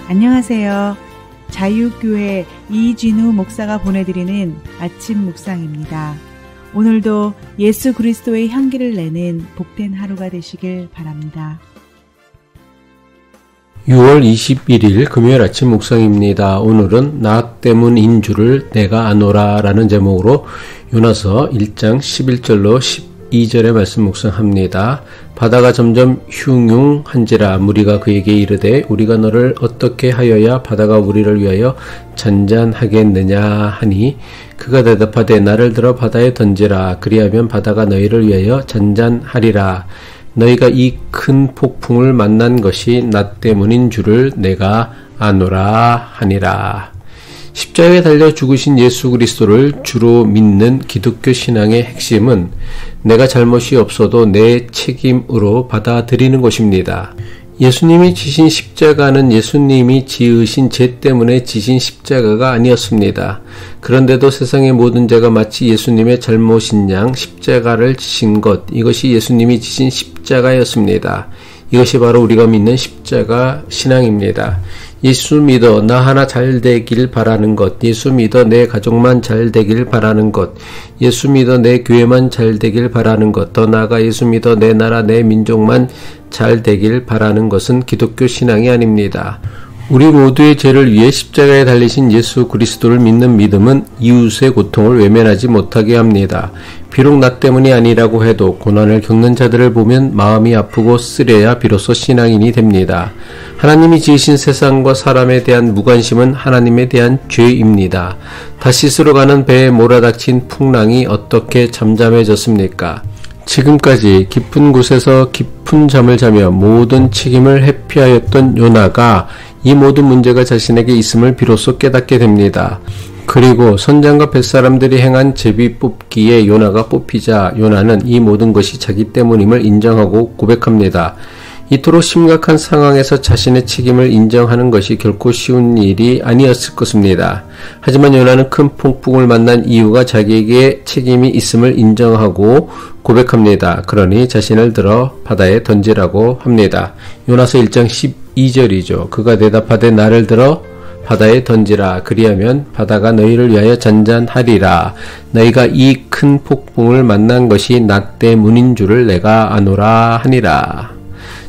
안녕하세요. 자유교회 이진우 목사가 보내드리는 아침 묵상입니다. 오늘도 예수 그리스도의 향기를 내는 복된 하루가 되시길 바랍니다. 6월 21일 금요일 아침 묵상입니다. 오늘은 나 때문인 줄을 내가 아노라 라는 제목으로 요나서 1장 11절로 12절의 말씀 묵상합니다. 바다가 점점 흉흉한지라 무리가 그에게 이르되 우리가 너를 어떻게 하여야 바다가 우리를 위하여 잔잔하겠느냐 하니 그가 대답하되 나를 들어 바다에 던지라 그리하면 바다가 너희를 위하여 잔잔하리라. 너희가 이 큰 폭풍을 만난 것이 나 때문인 줄을 내가 아노라 하니라. 십자가에 달려 죽으신 예수 그리스도를 주로 믿는 기독교 신앙의 핵심은 내가 잘못이 없어도 내 책임으로 받아들이는 것입니다. 예수님이 지신 십자가는 예수님이 지으신 죄 때문에 지신 십자가가 아니었습니다. 그런데도 세상의 모든 죄가 마치 예수님의 잘못인 양 십자가를 지신 것, 이것이 예수님이 지신 십자가였습니다. 이것이 바로 우리가 믿는 십자가 신앙입니다. 예수 믿어 나 하나 잘 되길 바라는 것, 예수 믿어 내 가족만 잘 되길 바라는 것, 예수 믿어 내 교회만 잘 되길 바라는 것, 더 나아가 예수 믿어 내 나라 내 민족만 잘 되길 바라는 것은 기독교 신앙이 아닙니다. 우리 모두의 죄를 위해 십자가에 달리신 예수 그리스도를 믿는 믿음은 이웃의 고통을 외면하지 못하게 합니다. 비록 나 때문이 아니라고 해도 고난을 겪는 자들을 보면 마음이 아프고 쓰려야 비로소 신앙인이 됩니다. 하나님이 지으신 세상과 사람에 대한 무관심은 하나님에 대한 죄입니다. 다시스로 가는 배에 몰아닥친 풍랑이 어떻게 잠잠해졌습니까? 지금까지 깊은 곳에서 깊은 잠을 자며 모든 책임을 회피하였던 요나가 이 모든 문제가 자신에게 있음을 비로소 깨닫게 됩니다. 그리고 선장과 뱃사람들이 행한 제비 뽑기에 요나가 뽑히자 요나는 이 모든 것이 자기 때문임을 인정하고 고백합니다. 이토록 심각한 상황에서 자신의 책임을 인정하는 것이 결코 쉬운 일이 아니었을 것입니다. 하지만 요나는 큰 폭풍을 만난 이유가 자기에게 책임이 있음을 인정하고 고백합니다. 그러니 자신을 들어 바다에 던지라고 합니다. 요나서 1장 12절이죠. 그가 대답하되 나를 들어 바다에 던지라 그리하면 바다가 너희를 위하여 잔잔하리라. 너희가 이 큰 폭풍을 만난 것이 나 때문인 줄을 내가 아노라 하니라.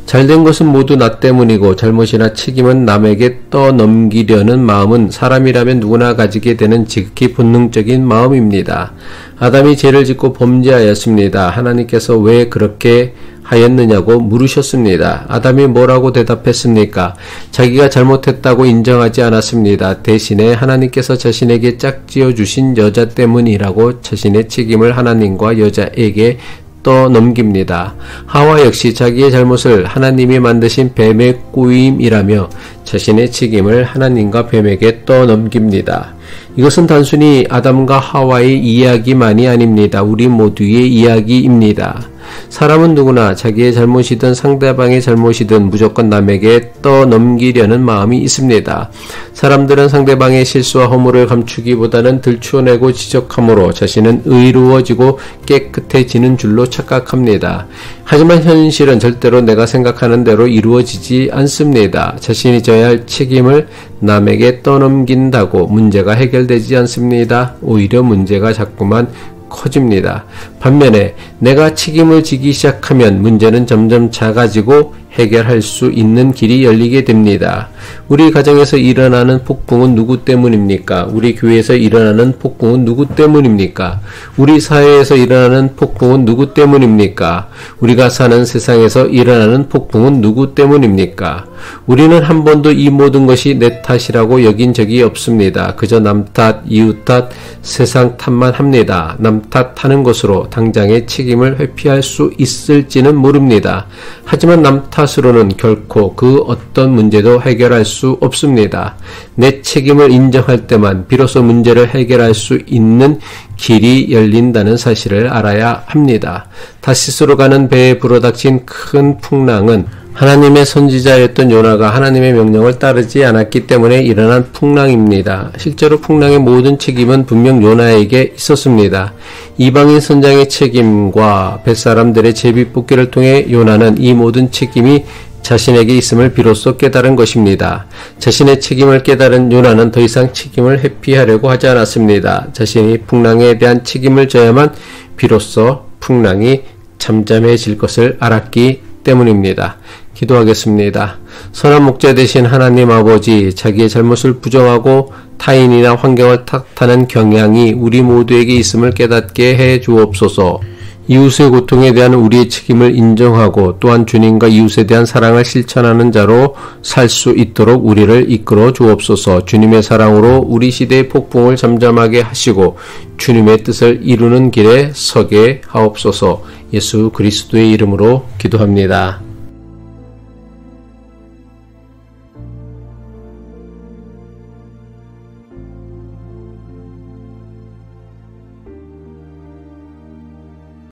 잘된 것은 모두 나 때문이고 잘못이나 책임은 남에게 떠넘기려는 마음은 사람이라면 누구나 가지게 되는 지극히 본능적인 마음입니다. 아담이 죄를 짓고 범죄하였습니다. 하나님께서 왜 그렇게 하였느냐고 물으셨습니다. 아담이 뭐라고 대답했습니까? 자기가 잘못했다고 인정하지 않았습니다. 대신에 하나님께서 자신에게 짝지어 주신 여자 때문이라고 자신의 책임을 하나님과 여자에게 떠넘깁니다. 하와 역시 자기의 잘못을 하나님이 만드신 뱀의 꼬임이라며 자신의 책임을 하나님과 뱀에게 떠넘깁니다. 이것은 단순히 아담과 하와의 이야기만이 아닙니다. 우리 모두의 이야기입니다. 사람은 누구나 자기의 잘못이든 상대방의 잘못이든 무조건 남에게 떠넘기려는 마음이 있습니다. 사람들은 상대방의 실수와 허물을 감추기보다는 들추어내고 지적함으로 자신은 의로워지고 깨끗해지는 줄로 착각합니다. 하지만 현실은 절대로 내가 생각하는 대로 이루어지지 않습니다. 자신이 져야 할 책임을 남에게 떠넘긴다고 문제가 해결되지 않습니다. 오히려 문제가 자꾸만 커집니다. 반면에 내가 책임을 지기 시작하면 문제는 점점 작아지고 해결할 수 있는 길이 열리게 됩니다. 우리 가정에서 일어나는 폭풍은 누구 때문입니까? 우리 교회에서 일어나는 폭풍은 누구 때문입니까? 우리 사회에서 일어나는 폭풍은 누구 때문입니까? 우리가 사는 세상에서 일어나는 폭풍은 누구 때문입니까? 우리는 한 번도 이 모든 것이 내 탓이라고 여긴 적이 없습니다. 그저 남 탓, 이웃 탓, 세상 탓만 합니다. 남 탓하는 것으로 당장의 책임을 회피할 수 있을지는 모릅니다. 하지만 남 탓으로는 결코 그 어떤 문제도 해결할 수 없습니다. 내 책임을 인정할 때만 비로소 문제를 해결할 수 있는 길이 열린다는 사실을 알아야 합니다. 다시스로 가는 배에 불어닥친 큰 풍랑은 하나님의 선지자였던 요나가 하나님의 명령을 따르지 않았기 때문에 일어난 풍랑입니다. 실제로 풍랑의 모든 책임은 분명 요나에게 있었습니다. 이방인 선장의 책임과 뱃사람들의 제비뽑기를 통해 요나는 이 모든 책임이 자신에게 있음을 비로소 깨달은 것입니다. 자신의 책임을 깨달은 요나는 더 이상 책임을 회피하려고 하지 않았습니다. 자신이 풍랑에 대한 책임을 져야만 비로소 풍랑이 잠잠해질 것을 알았기 때문입니다. 기도하겠습니다. 선한 목자 되신 하나님 아버지, 자기의 잘못을 부정하고 타인이나 환경을 탓하는 경향이 우리 모두에게 있음을 깨닫게 해 주옵소서. 이웃의 고통에 대한 우리의 책임을 인정하고 또한 주님과 이웃에 대한 사랑을 실천하는 자로 살 수 있도록 우리를 이끌어 주옵소서. 주님의 사랑으로 우리 시대의 폭풍을 잠잠하게 하시고 주님의 뜻을 이루는 길에 서게 하옵소서. 예수 그리스도의 이름으로 기도합니다.